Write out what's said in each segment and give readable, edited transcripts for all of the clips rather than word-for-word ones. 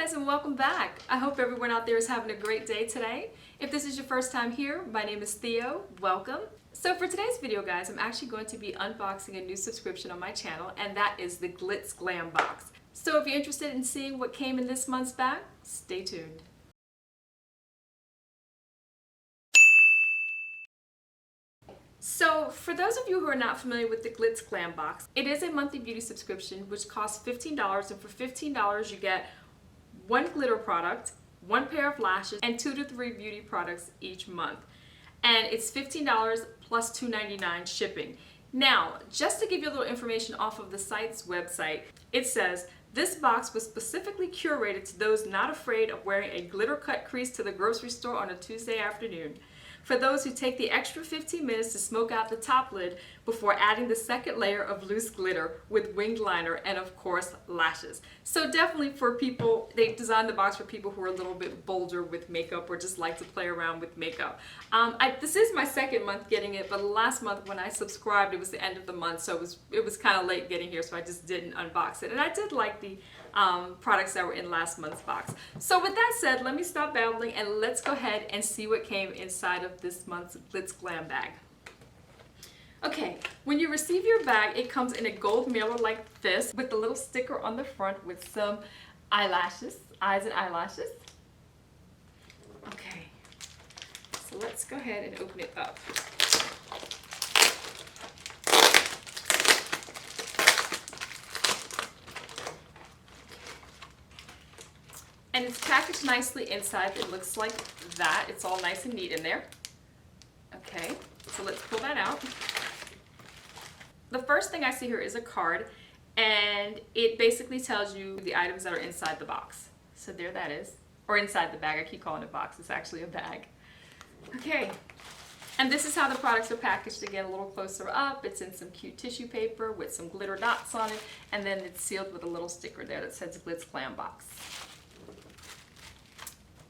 guys, and welcome back. I hope everyone out there is having a great day today. If this is your first time here, my name is Theo. Welcome. So for today's video, guys, I'm actually going to be unboxing a new subscription on my channel, and that is the Glitzglam box. So if you're interested in seeing what came in this month's bag, stay tuned. So for those of you who are not familiar with the Glitzglam box, it is a monthly beauty subscription which costs $15, and for $15 you get one glitter product, one pair of lashes, and 2 to 3 beauty products each month. And it's $15 plus $2.99 shipping. Now, just to give you a little information off of the site's website, it says, this box was specifically curated to those not afraid of wearing a glitter cut crease to the grocery store on a Tuesday afternoon. For those who take the extra 15 minutes to smoke out the top lid before adding the second layer of loose glitter with winged liner and of course lashes. So definitely for people, they designed the box for people who are a little bit bolder with makeup or just like to play around with makeup. This is my second month getting it, but last month when I subscribed it was the end of the month, so it was kind of late getting here, so I just didn't unbox it. And I did like the products that were in last month's box. So with that said, let me stop babbling and let's go ahead and see what came inside of this month's Glitzglam bag. Okay, when you receive your bag, it comes in a gold mailer like this with a little sticker on the front with some eyelashes, eyes and eyelashes. Okay, so let's go ahead and open it up. And it's packaged nicely inside. It looks like that. It's all nice and neat in there. Okay, so let's pull that out. The first thing I see here is a card, and it basically tells you the items that are inside the box. So there that is. Or inside the bag. I keep calling it a box. It's actually a bag. Okay. And this is how the products are packaged. Again, a little closer up. It's in some cute tissue paper with some glitter dots on it. And then it's sealed with a little sticker there that says Glitzglam box.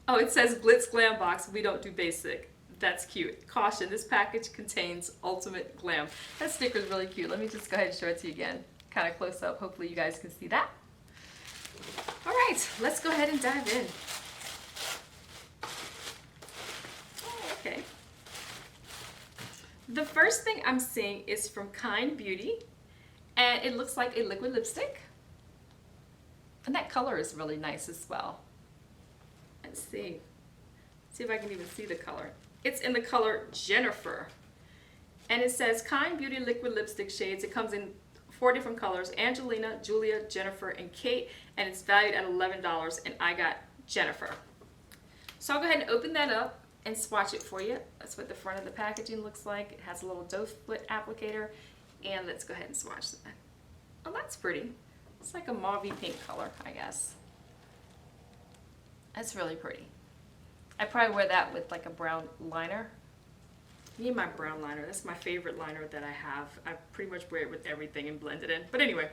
Oh, it says Glitzglam box. We don't do basic. That's cute. Caution, this package contains ultimate glam. That sticker is really cute. Let me just go ahead and show it to you again. Kind of close up. Hopefully you guys can see that. All right, let's go ahead and dive in. Oh, okay. The first thing I'm seeing is from Kind Beauty, and it looks like a liquid lipstick. And that color is really nice as well. Let's see if I can even see the color. It's in the color Jennifer, and it says Kind Beauty liquid lipstick shades. It comes in 4 different colors: Angelina, Julia, Jennifer, and Kate, and it's valued at $11, and I got Jennifer. So I'll go ahead and open that up and swatch it for you. That's what the front of the packaging looks like. It has a little doe foot applicator, and let's go ahead and swatch that. Oh, that's pretty. It's like a mauvey pink color, I guess. That's really pretty. I probably wear that with like a brown liner. I need my brown liner. That's my favorite liner that I have. I pretty much wear it with everything and blend it in. But anyway,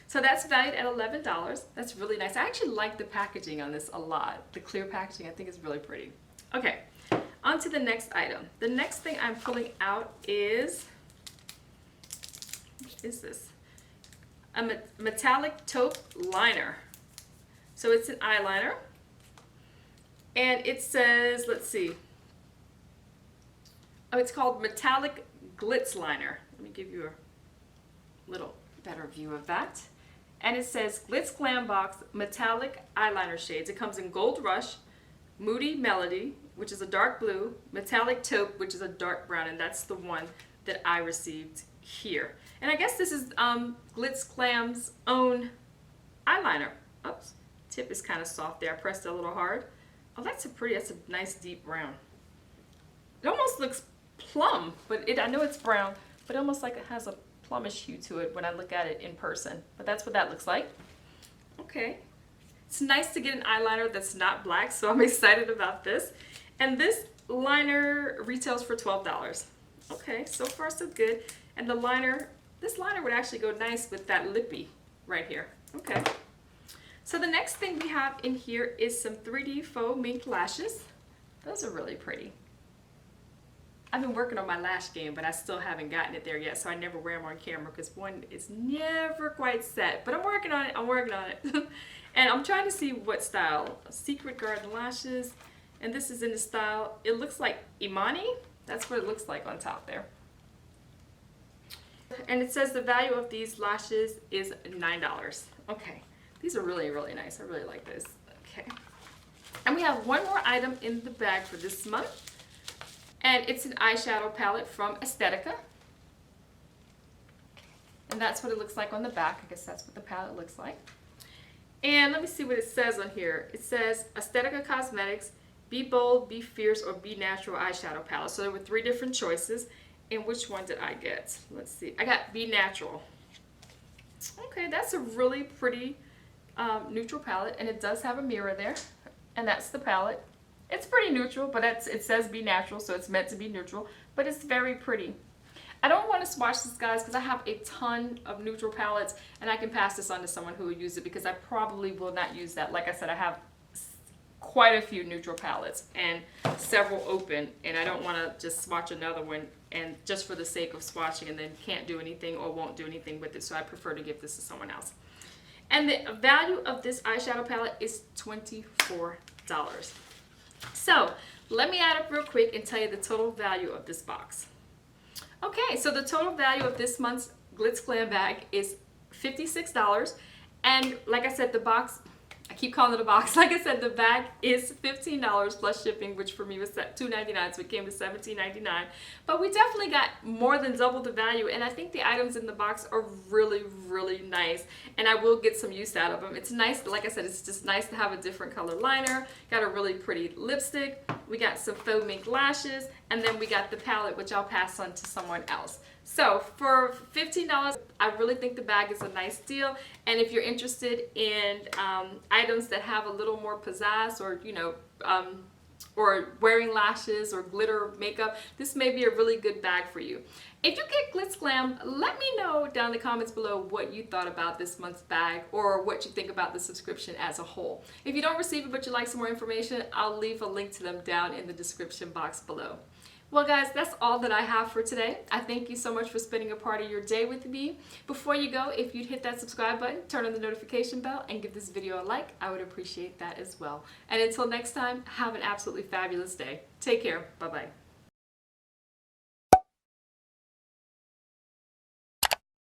so that's valued at $11. That's really nice. I actually like the packaging on this a lot. The clear packaging, I think, is really pretty. Okay, on to the next item. The next thing I'm pulling out is, what is this? A metallic taupe liner. So it's an eyeliner. And it says, let's see. Oh, it's called Metallic Glitz Liner. Let me give you a little better view of that. And it says Glitzglam box metallic eyeliner shades. It comes in Gold Rush, Moody Melody, which is a dark blue, Metallic Taupe, which is a dark brown, and that's the one that I received here. And I guess this is Glitzglam's own eyeliner. Oops, tip is kind of soft there. I pressed it a little hard. Oh, that's a nice deep brown. It almost looks plum, but I know it's brown, but almost like it has a plumish hue to it when I look at it in person. But that's what that looks like. Okay. It's nice to get an eyeliner that's not black, so I'm excited about this. And this liner retails for $12. Okay, so far so good. And the liner, this liner would actually go nice with that lippy right here. Okay. So the next thing we have in here is some 3D faux mink lashes. Those are really pretty. I've been working on my lash game, but I still haven't gotten it there yet, so I never wear them on camera because one is never quite set. But I'm working on it. And I'm trying to see what style. Secret Garden Lashes. And this is in the style, it looks like Imani. That's what it looks like on top there. And it says the value of these lashes is $9. Okay, these are really, really nice. I really like this. Okay. And we have one more item in the bag for this month. And it's an eyeshadow palette from Aesthetica. And that's what it looks like on the back. I guess that's what the palette looks like. And let me see what it says on here. It says Aesthetica Cosmetics, Be Bold, Be Fierce, or Be Natural eyeshadow palette. So there were 3 different choices. And which one did I get? Let's see. I got Be Natural. Okay, that's a really pretty neutral palette. And it does have a mirror there. And that's the palette. It's pretty neutral, but it says Be Natural, so it's meant to be neutral. But it's very pretty. I don't want to swatch this, guys, because I have a ton of neutral palettes, and I can pass this on to someone who will use it, because I probably will not use that. Like I said, I have quite a few neutral palettes and several open, and I don't want to just swatch another one and just for the sake of swatching and then can't do anything or won't do anything with it, so I prefer to give this to someone else. And the value of this eyeshadow palette is $24. So let me add up real quick and tell you the total value of this box. Okay, so the total value of this month's Glitzglam bag is $56. And like I said, the box, I keep calling it a box. Like I said, the bag is $15 plus shipping, which for me was $2.99, so it came to $17.99. But we definitely got more than double the value, and I think the items in the box are really, really nice, and I will get some use out of them. It's nice, like I said, it's just nice to have a different color liner. Got a really pretty lipstick. We got some faux mink lashes, and then we got the palette, which I'll pass on to someone else. So for $15, I really think the bag is a nice deal. And if you're interested in items that have a little more pizzazz, or or wearing lashes or glitter makeup, this may be a really good bag for you. If you get Glitzglam, let me know down in the comments below what you thought about this month's bag, or what you think about the subscription as a whole. If you don't receive it but you'd like some more information, I'll leave a link to them down in the description box below. Well, guys, that's all that I have for today. I thank you so much for spending a part of your day with me. Before you go, if you'd hit that subscribe button, turn on the notification bell, and give this video a like, I would appreciate that as well. And until next time, have an absolutely fabulous day. Take care. Bye-bye.